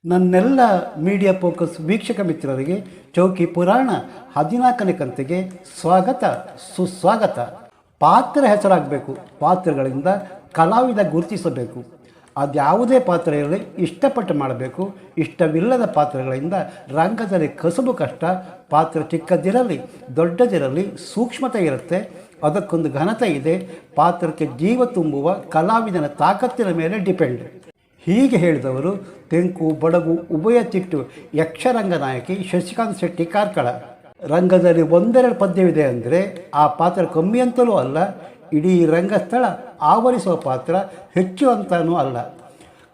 ನನ್ನೆಲ್ಲ media focus ವೀಕ್ಷಕ ಮಿತ್ರರಿಗೆ ಚೌಕಿ ಪುರಾಣ 14ನೇ ಕಂತಿಗೆ ಸ್ವಾಗತ ಸುಸ್ವಾಗತ. ಪಾತ್ರ ಹೆಸರಾಗಬೇಕು, ಪಾತ್ರಗಳಿಂದ ಕಲಾವಿದ ಗುರುತಿಸಬೇಕು. ಅದ್ಯಾವುದೇ ಪಾತ್ರ ಇರಲಿ ಇಷ್ಟಪಟ್ಟು ಮಾಡಬೇಕು. ಇಷ್ಟವಿಲ್ಲದ ಪಾತ್ರಗಳಿಂದ ರಂಗದಲ್ಲಿ ಕಸುಬು ಕಷ್ಟ. ಪಾತ್ರ ಚಿಕ್ಕದಿರಲಿ ದೊಡ್ಡದಿರಲಿ ಸೂಕ್ಷ್ಮತೆ ಇರುತ್ತೆ, ಅದಕ್ಕೊಂದು ಘನತೆ ಇದೆ. ಪಾತ್ರಕ್ಕೆ ಜೀವ ತುಂಬುವ ಕಲಾವಿದನ ತಾಕತ್ತಿನ ಮೇಲೆ ಡಿಪೆಂಡ್. ಹೀಗೆ ಹೇಳಿದವರು ತೆಂಕು ಬಡಗು ಉಭಯ ತಿಟ್ಟು ಯಕ್ಷರಂಗ ನಾಯಕಿ ಶಶಿಕಾಂತ್ ಶೆಟ್ಟಿ ಕಾರ್ಕಳ. ರಂಗದಲ್ಲಿ ಒಂದೆರಡು ಪದ್ಯವಿದೆ ಅಂದರೆ ಆ ಪಾತ್ರ ಕಮ್ಮಿ ಅಂತಲೂ ಅಲ್ಲ, ಇಡೀ ರಂಗಸ್ಥಳ ಆವರಿಸುವ ಪಾತ್ರ ಹೆಚ್ಚು ಅಂತಲೂ ಅಲ್ಲ.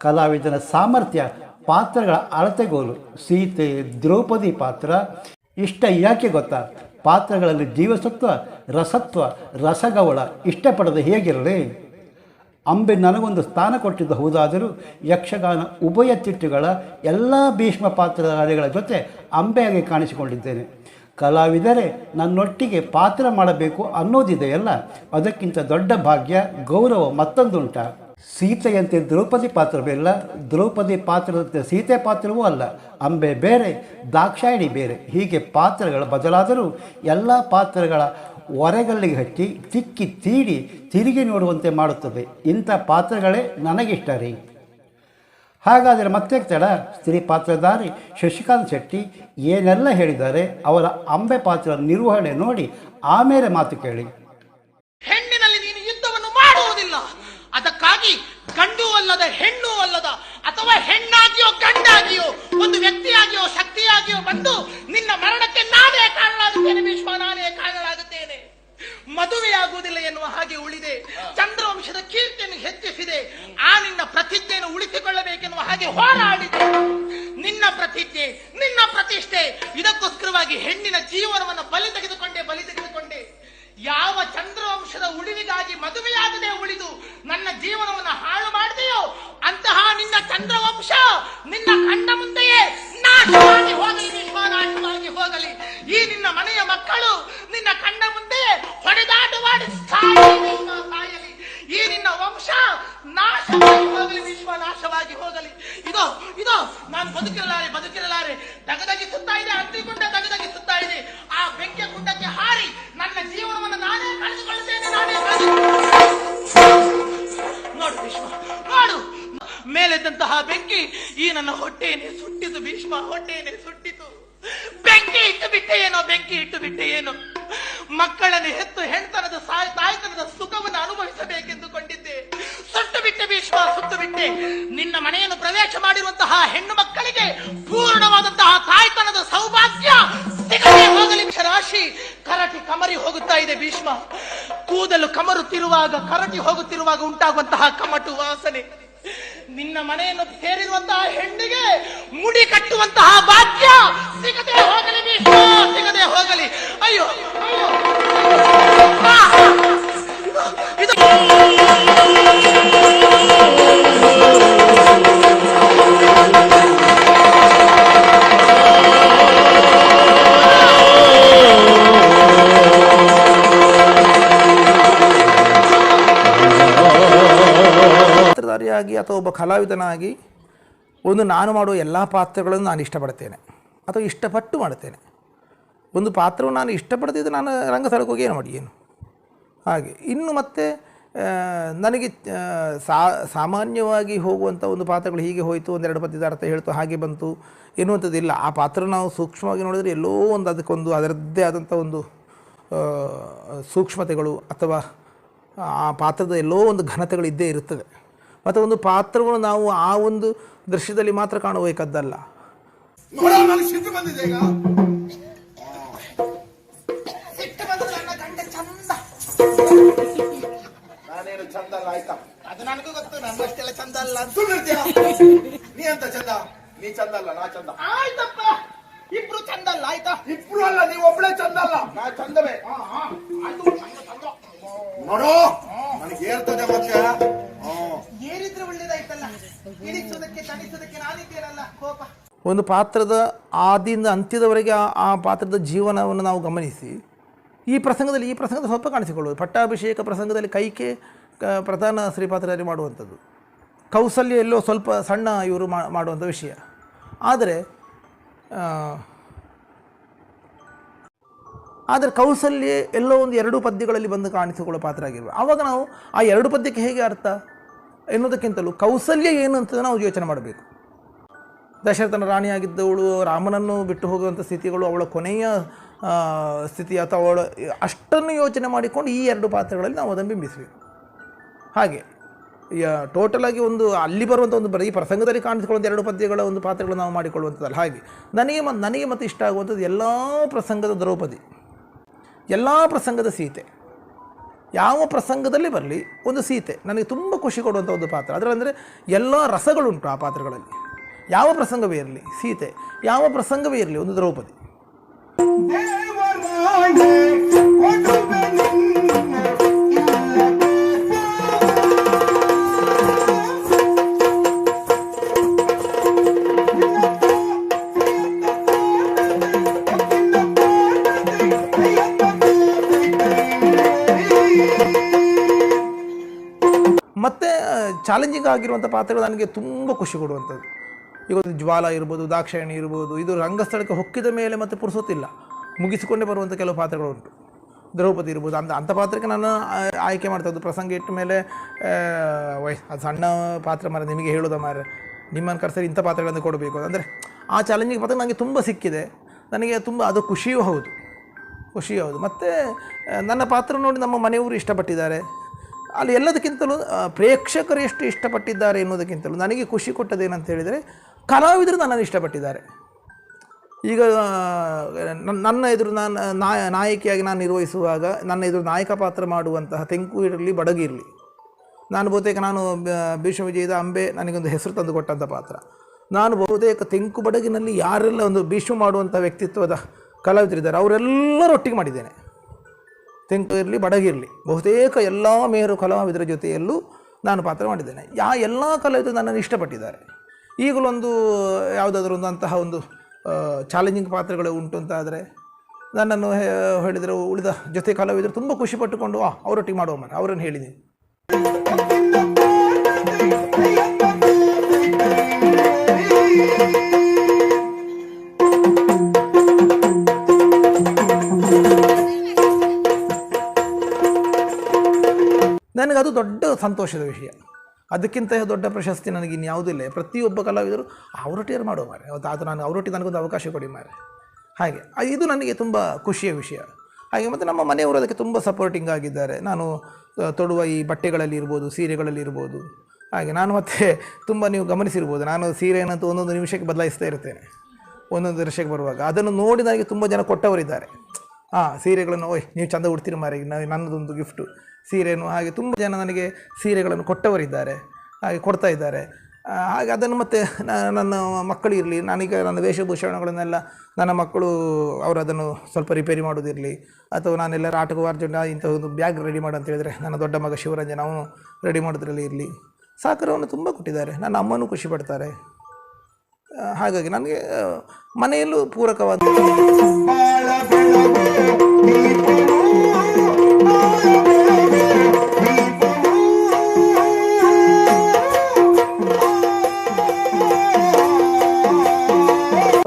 ಕಲಾವಿದನ ಸಾಮರ್ಥ್ಯ ಪಾತ್ರಗಳ ಅಳತೆಗೋಲು. ಸೀತೆ ದ್ರೌಪದಿ ಪಾತ್ರ ಇಷ್ಟ ಯಾಕೆ ಗೊತ್ತಾ? ಪಾತ್ರಗಳಲ್ಲಿ ಜೀವಸತ್ವ ರಸತ್ವ ರಸಗೌಳ ಇಷ್ಟಪಡದೆ ಹೇಗಿರಲಿ? ಅಂಬೆ ನನಗೊಂದು ಸ್ಥಾನ ಕೊಟ್ಟಿದ್ದು ಹೌದಾದರೂ ಯಕ್ಷಗಾನ ಉಭಯ ತಿಟ್ಟುಗಳ ಎಲ್ಲ ಭೀಷ್ಮ ಪಾತ್ರಧಾರಿಗಳ ಜೊತೆ ಅಂಬೆಯಾಗಿ ಕಾಣಿಸಿಕೊಂಡಿದ್ದೇನೆ. ಕಲಾವಿದರೆ ನನ್ನೊಟ್ಟಿಗೆ ಪಾತ್ರ ಮಾಡಬೇಕು ಅನ್ನೋದಿದೆಯಲ್ಲ, ಅದಕ್ಕಿಂತ ದೊಡ್ಡ ಭಾಗ್ಯ ಗೌರವ ಮತ್ತೊಂದುಂಟ. ಸೀತೆಯಂತೆ ದ್ರೌಪದಿ ಪಾತ್ರವಿಲ್ಲ, ದ್ರೌಪದಿ ಪಾತ್ರದಂತೆ ಸೀತೆ ಪಾತ್ರವೂ ಅಲ್ಲ. ಅಂಬೆ ಬೇರೆ, ದಾಕ್ಷಾಯಿಣಿ ಬೇರೆ. ಹೀಗೆ ಪಾತ್ರಗಳು ಬದಲಾದರೂ ಎಲ್ಲ ಪಾತ್ರಗಳ ಹೊರೆಗಲ್ಲಿಗೆ ಹಚ್ಚಿ ತಿಕ್ಕಿ ತೀಡಿ ತಿರುಗಿ ನೋಡುವಂತೆ ಮಾಡುತ್ತದೆ. ಇಂಥ ಪಾತ್ರಗಳೇ ನನಗಿಷ್ಟ ರೀ. ಹಾಗಾದರೆ ಮತ್ತೆ ತಡ, ಸ್ತ್ರೀ ಪಾತ್ರಧಾರಿ ಶಶಿಕಾಂತ್ ಶೆಟ್ಟಿ ಏನೆಲ್ಲ ಹೇಳಿದ್ದಾರೆ ಅವರ ಅಂಬೆ ಪಾತ್ರ ನಿರ್ವಹಣೆ ನೋಡಿ ಆಮೇಲೆ ಮಾತು ಕೇಳಿ. ಹೆಣ್ಣಿನಲ್ಲಿ ನೀನು ಯುದ್ಧವನ್ನು ಮಾಡುವುದಿಲ್ಲ, ಅದಕ್ಕಾಗಿ ಗಂಡು ಅಲ್ಲದ ಹೆಣ್ಣು ಅಲ್ಲದ ಅಥವಾ ಹೆಣ್ಣಾಗಿಯೋ ಗಂಡಾಗಿಯೋ ಒಂದು ವ್ಯಕ್ತಿಯಾಗಿಯೋ ಶಕ್ತಿಯಾಗಿಯೋ ಬಂದು ನಿನ್ನ ಮರಣಕ್ಕೆ ನಾನೇ ಕಾರಣರಾಗುತ್ತೇನೆ ಭೀಷ್ಮ, ನಾನೇ ಕಾರಣರಾಗುತ್ತೇನೆ. ಮದುವೆಯಾಗುವುದಿಲ್ಲ ಎನ್ನುವ ಹಾಗೆ ಉಳಿದೆ, ಚಂದ್ರವಂಶದ ಕೀರ್ತಿಯನ್ನು ಹೆಚ್ಚಿಸಿದೆ, ಆ ನಿನ್ನ ಪ್ರತಿಜ್ಞೆಯನ್ನು ಉಳಿಸಿಕೊಳ್ಳಬೇಕೆನ್ನುವ ಹಾಗೆ ಹೋರಾಡಿದೆ. ನಿನ್ನ ಪ್ರತಿಜ್ಞೆ ನಿನ್ನ ಪ್ರತಿಷ್ಠೆ ಇದಕ್ಕೋಸ್ಕರವಾಗಿ ಹೆಣ್ಣಿನ ಜೀವನವನ್ನು ಬಲಿ ತೆಗೆದುಕೊಂಡೆ. ಯಾವ ಚಂದ್ರವಂಶದ ಉಳಿವಿಗಾಗಿ ಮದುವೆಯಾಗದೆ ಉಳಿದು ನನ್ನ ಜೀವನವನ್ನು ಹಾಳು ಮಾಡಿದೆಯೋ ಅಂತಹ ನಿನ್ನ ಚಂದ್ರವಂಶ ನಿನ್ನ ಕಣ್ಣ ಮುಂದೆಯೇ ನಾಶವಾಗಿ ಹೋಗಲಿ ವಿಶ್ವ, ನಾಶವಾಗಿ ಹೋಗಲಿ. ಈ ನಿನ್ನ ಮನೆಯ ಮಕ್ಕಳು ನಿನ್ನ ಕಣ್ಣ ಮುಂದೆಯೇ ಹೊಡೆದಾಟವಾಡಿ ಸಾಯಲಿ. ಈ ನಿನ್ನ ವಂಶ ನಾಶವಾಗಿ ಹೋಗಲಿ ವಿಶ್ವ, ನಾಶವಾಗಿ ಹೋಗಲಿ. ಇದೋ ನಾನು ಬದುಕಿರಲಾರೆ ದಗದಗಿಸುತ್ತಾ ಇದೆ, ಅಂತಿಕೊಂಡೆ ದಗದಗಿಸುತ್ತಾ ಇದೆ. ಆ ಬೆಂಕಿಯ ಕುಂಡಕ್ಕೆ ಹಾರಿ ನನ್ನ ಜೀವನವನ್ನು ನಾನೇ ಕಳೆದುಕೊಳ್ಳುತ್ತೇನೆ, ನೋಡು ಭೀಷ್ಮ, ನೋಡು ಮೇಲೆದ್ದಂತಹ ಬೆಂಕಿ ಈ ನನ್ನ ಹೊಟ್ಟೆಯನ್ನೇ ಸುಟ್ಟಿತು ಭೀಷ್ಮ, ಹೊಟ್ಟೆಯನ್ನೇ ಸುಟ್ಟಿತು. ಬೆಂಕಿ ಇಟ್ಟು ಬಿಟ್ಟೆ ಏನೋ ಮಕ್ಕಳನ್ನು ಹೆತ್ತು ಹೆಣ್ತನದ ತಾಯ್ತನದ ಸುಖವನ್ನು ಅನುಭವಿಸಬೇಕೆಂದುಕೊಂಡಿದ್ದೆ. ಸುಟ್ಟು ಬಿಟ್ಟೆ ಭೀಷ್ಮ, ಸುಟ್ಟು ಬಿಟ್ಟೆ. ನಿನ್ನ ಮನೆಯನ್ನು ಪ್ರವೇಶ ಮಾಡಿರುವಂತಹ ಹೆಣ್ಣು ಮಕ್ಕಳಿಗೆ ಪೂರ್ಣವಾದಂತಹ ತಾಯ್ತನದ ಸೌಭಾಗ್ಯ ಸಿಗದೆ ಹೋಗಲಿ. ರಾಶಿ ಕರಟಿ ಕಮರಿ ಹೋಗುತ್ತಾ ಇದೆ ಭೀಷ್ಮ. ಕೂದಲು ಕರಟಿ ಹೋಗುತ್ತಿರುವಾಗ ಉಂಟಾಗುವಂತಹ ಕಮಟು ವಾಸನೆ. ನಿನ್ನ ಮನೆಯನ್ನು ಸೇರಿರುವಂತಹ ಹೆಣ್ಣಿಗೆ ಮುಡಿ ಕಟ್ಟುವಂತಹ ಭಾಗ್ಯ ಸಿಗದೆ ಹೋಗಲಿ ಭೀಷ್ಮ, ಸಿಗದೆ ಹೋಗಲಿ. ಅಯ್ಯೋ ಪಾತ್ರಧಾರಿಯಾಗಿ ಅಥವಾ ಒಬ್ಬ ಕಲಾವಿದನಾಗಿ ನಾನು ಮಾಡುವ ಎಲ್ಲ ಪಾತ್ರಗಳನ್ನು ನಾನು ಇಷ್ಟಪಡ್ತೇನೆ ಅಥವಾ ಇಷ್ಟಪಟ್ಟು ಮಾಡ್ತೇನೆ. ಒಂದು ಪಾತ್ರವನ್ನು ನಾನು ಇಷ್ಟಪಡ್ತಿದ್ದು ನಾನು ರಂಗಸ್ಥಳಕ್ಕೆ ಹೋಗಿ ಏನು ಮಾಡಿ ಏನು ಹಾಗೆ. ಇನ್ನು ಮತ್ತೆ ನನಗೆ ಸಾಮಾನ್ಯವಾಗಿ ಹೋಗುವಂಥ ಒಂದು ಪಾತ್ರಗಳು ಹೀಗೆ ಹೋಯಿತು, ಒಂದೆರಡು ಪದ್ಯದ ಅರ್ಥ ಹೇಳ್ತು, ಹಾಗೆ ಬಂತು ಎನ್ನುವಂಥದ್ದಿಲ್ಲ. ಆ ಪಾತ್ರ ನಾವು ಸೂಕ್ಷ್ಮವಾಗಿ ನೋಡಿದರೆ ಎಲ್ಲೋ ಒಂದು ಅದಕ್ಕೊಂದು ಅದರದ್ದೇ ಆದಂಥ ಒಂದು ಸೂಕ್ಷ್ಮತೆಗಳು ಅಥವಾ ಆ ಪಾತ್ರದ ಎಲ್ಲೋ ಒಂದು ಘನತೆಗಳು ಇದ್ದೇ ಇರುತ್ತದೆ. ಮತ್ತು ಒಂದು ಪಾತ್ರವನ್ನು ನಾವು ಆ ಒಂದು ದೃಶ್ಯದಲ್ಲಿ ಮಾತ್ರ ಕಾಣಬೇಕದ್ದಲ್ಲ. ನಾನೇನು ಚಂದ ಅಲ್ಲ, ಆಯ್ತಾ? ಅದು ನನಗೂ ಗೊತ್ತು, ನನ್ನಷ್ಟೆಲ್ಲ ಚಂದ ಅಲ್ಲ ಅಂತ. ನೀ ಅಂತ ಚಂದ? ನೀ ಚಂದ ಅಲ್ಲ, ನಾ ಚಂದ. ಆಯ್ತಪ್ಪ, ಇಬ್ರು ಚಂದ ಅಲ್ಲ, ಆಯ್ತಾ? ಇಬ್ರು ಅಲ್ಲ, ನೀವು ಒಬ್ಳೆ ಚಂದ ಅಲ್ಲ, ನಾ ಚಂದವೇ. ನೋಡು, ನನಗೆ ಏರ್ತದೆ ಮತ್ತೆ. ಏರಿದ್ರೆ ಒಳ್ಳೇದಾಯ್ತಲ್ಲ, ಇಳಿಸೋದಕ್ಕೆ ತಣಿಸೋದಕ್ಕೆ ನಾನಿದ್ದೇನಲ್ಲ ಕೋಪ. ಒಂದು ಪಾತ್ರದ ಆದಿಯಿಂದ ಅಂತ್ಯದವರೆಗೆ ಆ ಪಾತ್ರದ ಜೀವನವನ್ನು ನಾವು ಗಮನಿಸಿ ಈ ಪ್ರಸಂಗದ ಸ್ವಲ್ಪ ಕಾಣಿಸಿಕೊಳ್ಳುವುದು. ಪಟ್ಟಾಭಿಷೇಕ ಪ್ರಸಂಗದಲ್ಲಿ ಕೈಕೆ ಪ್ರಧಾನ ಶ್ರೀಪಾತ್ರಧಾರಿ ಮಾಡುವಂಥದ್ದು, ಕೌಸಲ್ಯ ಎಲ್ಲೋ ಸ್ವಲ್ಪ ಸಣ್ಣ ಇವರು ಮಾಡುವಂಥ ವಿಷಯ. ಆದರೆ ಕೌಸಲ್ಯ ಎಲ್ಲೋ ಒಂದು 2 ಪದ್ಯಗಳಲ್ಲಿ ಬಂದು ಕಾಣಿಸಿಕೊಳ್ಳೋ ಪಾತ್ರ ಆಗಿರುವ. ಆವಾಗ ನಾವು ಆ 2 ಪದ್ಯಕ್ಕೆ ಹೇಗೆ ಅರ್ಥ ಎನ್ನುವುದಕ್ಕಿಂತಲೂ ಕೌಸಲ್ಯ ಏನು ಅಂತ ನಾವು ಯೋಚನೆ ಮಾಡಬೇಕು. ದಶರಥನ ರಾಣಿಯಾಗಿದ್ದವಳು ರಾಮನನ್ನು ಬಿಟ್ಟು ಹೋಗುವಂಥ ಸ್ಥಿತಿಗಳು, ಅವಳ ಕೊನೆಯ ಸ್ಥಿತಿ ಅಥವಾ ಅವಳ ಅಷ್ಟನ್ನು ಯೋಚನೆ ಮಾಡಿಕೊಂಡು ಈ 2 ಪಾತ್ರಗಳಲ್ಲಿ ನಾವು ಅದನ್ನು ಬಿಂಬಿಸಬೇಕು. ಹಾಗೆ ಟೋಟಲಾಗಿ ಒಂದು ಅಲ್ಲಿ ಬರುವಂಥ ಒಂದು ಬರೀ ಪ್ರಸಂಗದಲ್ಲಿ ಕಾಣಿಸಿಕೊಳ್ಳುವಂಥ 2 ಪದ್ಯಗಳ ಒಂದು ಪಾತ್ರಗಳು ನಾವು ಮಾಡಿಕೊಳ್ಳುವಂಥದ್ದಲ್ಲ. ಹಾಗೆ ನನಗೆ ಮತ್ತೆ ಇಷ್ಟ ಆಗುವಂಥದ್ದು ಎಲ್ಲ ಪ್ರಸಂಗದ ದ್ರೌಪದಿ, ಎಲ್ಲ ಪ್ರಸಂಗದ ಸೀತೆ, ಯಾವ ಪ್ರಸಂಗದಲ್ಲಿ ಬರಲಿ ಒಂದು ಸೀತೆ ನನಗೆ ತುಂಬ ಖುಷಿ ಕೊಡುವಂಥ ಒಂದು ಪಾತ್ರ. ಅದರಂದರೆ ಎಲ್ಲ ರಸಗಳುಂಟು ಆ ಪಾತ್ರಗಳಲ್ಲಿ. ಯಾವ ಪ್ರಸಂಗವೇ ಇರಲಿ ಸೀತೆ, ಯಾವ ಪ್ರಸಂಗವೇ ಇರಲಿ ಒಂದು ದ್ರೌಪದಿ. ಮತ್ತು ಚಾಲೆಂಜಿಂಗ್ ಆಗಿರುವಂಥ ಪಾತ್ರಗಳು ನನಗೆ ತುಂಬ ಖುಷಿ ಕೊಡುವಂಥದ್ದು. ಈಗ ಜ್ವಾಲ ಇರ್ಬೋದು, ದಾಕ್ಷಾಯಣಿ ಇರ್ಬೋದು, ಇದು ರಂಗಸ್ಥಳಕ್ಕೆ ಹೊಕ್ಕಿದ ಮೇಲೆ ಮತ್ತೆ ಪುರುಸೊತ್ತಿಲ್ಲ, ಮುಗಿಸಿಕೊಂಡೇ ಬರುವಂಥ ಕೆಲವು ಪಾತ್ರಗಳುಂಟು. ದ್ರೌಪದಿ ಇರ್ಬೋದು, ಅಂಥ ಪಾತ್ರಕ್ಕೆ ನಾನು ಆಯ್ಕೆ ಮಾಡ್ತಾಯಿದ್ದು. ಪ್ರಸಂಗ ಇಟ್ಟ ಮೇಲೆ ಅದು ಸಣ್ಣ ಪಾತ್ರ ಮಾರ, ನಿಮಗೆ ಹೇಳೋದ ಮಾರ, ನಿಮ್ಮನ್ನು ಕರೆಸರಿ ಇಂಥ ಪಾತ್ರಗಳನ್ನು ಕೊಡಬೇಕು ಅಂದರೆ ಆ ಚಾಲೆಂಜಿಂಗ್ ಪಾತ್ರ ನನಗೆ ತುಂಬ ಸಿಕ್ಕಿದೆ. ನನಗೆ ತುಂಬ ಅದು ಖುಷಿಯೂ ಹೌದು. ಮತ್ತು ನನ್ನ ಪಾತ್ರ ನೋಡಿ ನಮ್ಮ ಮನೆಯವರು ಇಷ್ಟಪಟ್ಟಿದ್ದಾರೆ. ಅಲ್ಲಿ ಎಲ್ಲದಕ್ಕಿಂತಲೂ ಪ್ರೇಕ್ಷಕರು ಎಷ್ಟು ಇಷ್ಟಪಟ್ಟಿದ್ದಾರೆ ಎನ್ನುವುದಕ್ಕಿಂತಲೂ ನನಗೆ ಖುಷಿ ಕೊಟ್ಟದೇನಂತ ಹೇಳಿದರೆ ಕಲಾವಿದರು ನನ್ನನ್ನು ಇಷ್ಟಪಟ್ಟಿದ್ದಾರೆ. ಈಗ ನನ್ನ ಎದುರು ನಾನು ನಾಯಕಿಯಾಗಿ ನಾನು ನಿರ್ವಹಿಸುವಾಗ ನನ್ನ ಎದುರು ನಾಯಕ ಪಾತ್ರ ಮಾಡುವಂತಹ ತೆಂಕು ಇರಲಿ ಬಡಗಿ ಇರಲಿ, ನಾನು ಬಹುತೇಕ ಭೀಷ್ಮ ವಿಜಯದ ಅಂಬೆ ನನಗೊಂದು ಹೆಸರು ತಂದು ಕೊಟ್ಟಂಥ ಪಾತ್ರ. ನಾನು ಬಹುತೇಕ ತೆಂಕು ಬಡಗಿನಲ್ಲಿ ಯಾರೆಲ್ಲ ಒಂದು ಭೀಷ್ಮ ಮಾಡುವಂಥ ವ್ಯಕ್ತಿತ್ವದ ಕಲಾವಿದರಿದ್ದಾರೆ ಅವರೆಲ್ಲರೊಟ್ಟಿಗೆ ಮಾಡಿದ್ದೇನೆ. ತೆಂಕು ಇರಲಿ ಬಡಗಿರಲಿ ಬಹುತೇಕ ಎಲ್ಲ ಮೇರು ಕಲಾವಿದರ ಜೊತೆಯಲ್ಲೂ ನಾನು ಪಾತ್ರ ಮಾಡಿದ್ದೇನೆ. ಎಲ್ಲ ಕಲಾವಿದರು ನನ್ನನ್ನು ಇಷ್ಟಪಟ್ಟಿದ್ದಾರೆ. ಈಗಲೊಂದು ಯಾವುದಾದ್ರೂ ಒಂದು ಅಂತಹ ಒಂದು ಚಾಲೆಂಜಿಂಗ್ ಪಾತ್ರಗಳು ಉಂಟು ಅಂತ ಆದರೆ ನನ್ನನ್ನು ಹೇಳಿದರೆ ಉಳಿದ ಜೊತೆ ಕಲಾವಿದರು ತುಂಬ ಖುಷಿಪಟ್ಟುಕೊಂಡು ಅವರೊಟ್ಟಿಗೆ ಮಾಡುವ ಮಾರೆ ಅವರನ್ನು ಹೇಳಿದ್ದೀನಿ. ನನಗದು ದೊಡ್ಡ ಸಂತೋಷದ ವಿಷಯ. ಅದಕ್ಕಿಂತ ದೊಡ್ಡ ಪ್ರಶಸ್ತಿ ನನಗೆ ಇನ್ಯಾವುದಿಲ್ಲ. ಪ್ರತಿಯೊಬ್ಬ ಕಲಾವಿದರು ಅವರೊಟ್ಟಿಗೆ ಮಾಡುವ ಮಾರೆ, ಅದು ನಾನು ಅವರೊಟ್ಟಿಗೆ ನನಗೊಂದು ಅವಕಾಶ ಕೊಡಿ ಮಾರೆ. ಹಾಗೆ ಇದು ನನಗೆ ತುಂಬ ಖುಷಿಯ ವಿಷಯ. ಹಾಗೆ ಮತ್ತು ನಮ್ಮ ಮನೆಯವರು ಅದಕ್ಕೆ ತುಂಬ ಸಪೋರ್ಟಿಂಗ್ ಆಗಿದ್ದಾರೆ. ನಾನು ತೊಡುವ ಈ ಬಟ್ಟೆಗಳಲ್ಲಿ ಇರ್ಬೋದು, ಸೀರೆಗಳಲ್ಲಿ ಇರ್ಬೋದು. ಹಾಗೆ ನಾನು ಮತ್ತೆ ತುಂಬ ನೀವು ಗಮನಿಸಿರ್ಬೋದು, ನಾನು ಸೀರೆಯನ್ನಂತೂ ಒಂದೊಂದು ನಿಮಿಷಕ್ಕೆ ಬದಲಾಯಿಸ್ತಾ ಇರ್ತೇನೆ ಒಂದೊಂದು ವರ್ಷಕ್ಕೆ ಬರುವಾಗ. ಅದನ್ನು ನೋಡಿ ನನಗೆ ತುಂಬ ಜನ ಕೊಟ್ಟವರಿದ್ದಾರೆ. ಸೀರೆಗಳನ್ನು ನೀವು ಚಂದ ಉಡ್ತೀರಿ ಮಾರೆ, ನನ್ನದೊಂದು ಗಿಫ್ಟು ಸೀರೆಯನ್ನು. ಹಾಗೆ ತುಂಬ ಜನ ನನಗೆ ಸೀರೆಗಳನ್ನು ಕೊಟ್ಟವರಿದ್ದಾರೆ, ಹಾಗೆ ಕೊಡ್ತಾ ಇದ್ದಾರೆ. ಹಾಗೆ ಅದನ್ನು ಮತ್ತು ನನ್ನ ಮಕ್ಕಳಿರಲಿ, ನಾನೀಗ ನನ್ನ ವೇಷಭೂಷಣಗಳನ್ನೆಲ್ಲ ನನ್ನ ಮಕ್ಕಳು ಅವರು ಅದನ್ನು ಸ್ವಲ್ಪ ರಿಪೇರಿ ಮಾಡೋದಿರಲಿ, ಅಥವಾ ನಾನೆಲ್ಲರ ಆಟಕ್ಕೆ ಅರ್ಜೆಂಟ್ ಇಂಥ ಒಂದು ಬ್ಯಾಗ್ ರೆಡಿ ಮಾಡು ಅಂತ ಹೇಳಿದರೆ ನನ್ನ ದೊಡ್ಡ ಮಗ ಶಿವರಂಜನ್ ಅವನು ರೆಡಿ ಮಾಡೋದ್ರಲ್ಲಿ ಇರಲಿ, ಸಹಕಾರವನ್ನು ತುಂಬ ಕೊಟ್ಟಿದ್ದಾರೆ. ನನ್ನ ಅಮ್ಮನೂ ಖುಷಿ ಪಡ್ತಾರೆ. ಹಾಗಾಗಿ ನನಗೆ ಮನೆಯಲ್ಲೂ ಪೂರಕವಾದ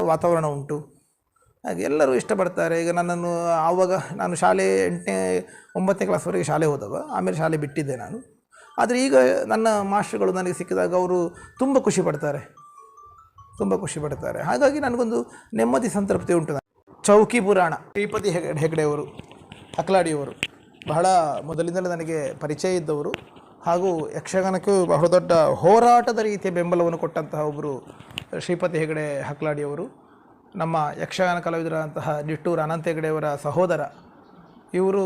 ವಾತಾವರಣ ಉಂಟು. ಹಾಗೆ ಎಲ್ಲರೂ ಇಷ್ಟಪಡ್ತಾರೆ. ಈಗ ನನ್ನನ್ನು ಆವಾಗ ನಾನು ಶಾಲೆ 9ನೇ ಕ್ಲಾಸ್ವರೆಗೆ ಶಾಲೆ ಹೋದವ, ಆಮೇಲೆ ಶಾಲೆ ಬಿಟ್ಟಿದ್ದೆ ನಾನು. ಆದರೆ ಈಗ ನನ್ನ ಮಾಸ್ಟರ್ಗಳು ನನಗೆ ಸಿಕ್ಕಿದಾಗ ಅವರು ತುಂಬ ಖುಷಿ ಪಡ್ತಾರೆ. ಹಾಗಾಗಿ ನನಗೊಂದು ನೆಮ್ಮದಿ ಸಂತೃಪ್ತಿ ಉಂಟು. ಚೌಕಿ ಪುರಾಣ ಶ್ರೀಪತಿ ಹೆಗಡೆಯವರು, ಹಕ್ಲಾಡಿಯವರು ಬಹಳ ಮೊದಲಿಂದಲೇ ನನಗೆ ಪರಿಚಯ ಇದ್ದವರು. ಹಾಗೂ ಯಕ್ಷಗಾನಕ್ಕೂ ಬಹಳ ದೊಡ್ಡ ಹೋರಾಟದ ರೀತಿಯ ಬೆಂಬಲವನ್ನು ಕೊಟ್ಟಂತಹ ಒಬ್ಬರು ಶ್ರೀಪತಿ ಹೆಗಡೆ ಹಕ್ಲಾಡಿಯವರು. ನಮ್ಮ ಯಕ್ಷಗಾನ ಕಲಾವಿದರಂತಹ ನಿಟ್ಟೂರು ಅನಂತ ಹೆಗಡೆಯವರ ಸಹೋದರ. ಇವರು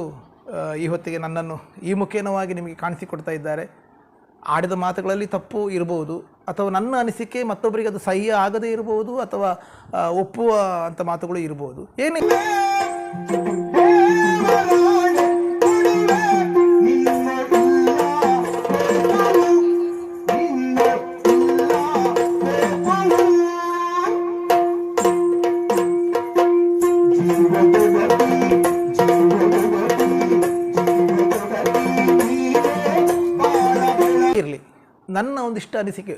ಈ ಹೊತ್ತಿಗೆ ನನ್ನನ್ನು ಈ ಮುಖೇನವಾಗಿ ನಿಮಗೆ ಕಾಣಿಸಿಕೊಡ್ತಾ ಇದ್ದಾರೆ. ಆಡಿದ ಮಾತುಗಳಲ್ಲಿ ತಪ್ಪು ಇರ್ಬೋದು, ಅಥವಾ ನನ್ನ ಅನಿಸಿಕೆ ಮತ್ತೊಬ್ಬರಿಗೆ ಅದು ಸಹ್ಯ ಆಗದೇ ಇರ್ಬೋದು, ಅಥವಾ ಒಪ್ಪುವ ಅಂಥ ಮಾತುಗಳು ಇರ್ಬೋದು. ಏನಿಲ್ಲ ಇರಲಿ. ನನ್ನ ಒಂದಿಷ್ಟು ಅನಿಸಿಕೆ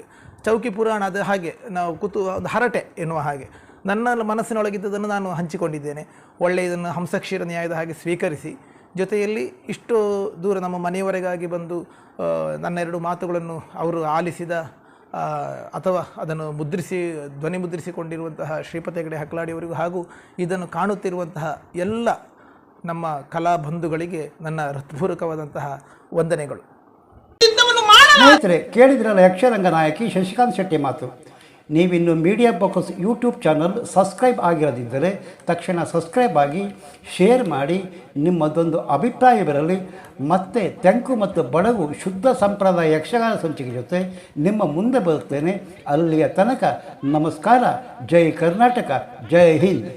ಚೌಕಿ ಪುರಾಣ ಅದು ಹಾಗೆ ನಾವು ಒಂದು ಹರಟೆ ಎನ್ನುವ ಹಾಗೆ ನನ್ನ ಮನಸ್ಸಿನೊಳಗಿದ್ದದನ್ನು ನಾನು ಹಂಚಿಕೊಂಡಿದ್ದೇನೆ. ಒಳ್ಳೆಯದನ್ನು ಹಂಸಕ್ಷೀರ ನ್ಯಾಯದ ಹಾಗೆ ಸ್ವೀಕರಿಸಿ, ಜೊತೆಯಲ್ಲಿ ಇಷ್ಟು ದೂರ ನಮ್ಮ ಮನೆಯವರೆಗಾಗಿ ಬಂದು ನನ್ನ 2 ಮಾತುಗಳನ್ನು ಅವರು ಆಲಿಸಿದ ಅಥವಾ ಅದನ್ನು ಧ್ವನಿ ಮುದ್ರಿಸಿಕೊಂಡಿರುವಂತಹ ಶ್ರೀಪತಿ ಹೆಗಡೆ ಹಕ್ಲಾಡಿಯವರಿಗೂ ಹಾಗೂ ಇದನ್ನು ಕಾಣುತ್ತಿರುವಂತಹ ಎಲ್ಲ ನಮ್ಮ ಕಲಾ ಬಂಧುಗಳಿಗೆ ನನ್ನ ಹೃತ್ಪೂರ್ವಕವಾದಂತಹ ವಂದನೆಗಳು. ಸ್ನೇಹಿತರೆ, ಕೇಳಿದ್ರಲ್ಲ ಯಕ್ಷರಂಗ ನಾಯಕಿ ಶಶಿಕಾಂತ್ ಶೆಟ್ಟಿ ಮಾತು. ನೀವಿನ್ನು media focus YouTube channel subscribe ಆಗಿರೋದಿದ್ದರೆ ತಕ್ಷಣ ಸಬ್ಸ್ಕ್ರೈಬ್ ಆಗಿ, ಶೇರ್ ಮಾಡಿ, ನಿಮ್ಮದೊಂದು ಅಭಿಪ್ರಾಯವಿರಲಿ. ಮತ್ತೆ ತೆಂಕು ಮತ್ತು ಬಡಗು ಶುದ್ಧ ಸಂಪ್ರದಾಯ ಯಕ್ಷಗಾನ ಸಂಚಿಕೆ ಜೊತೆ ನಿಮ್ಮ ಮುಂದೆ ಬರುತ್ತೇನೆ. ಅಲ್ಲಿಯ ತನಕ ನಮಸ್ಕಾರ. ಜೈ ಕರ್ನಾಟಕ, ಜೈ ಹಿಂದ್.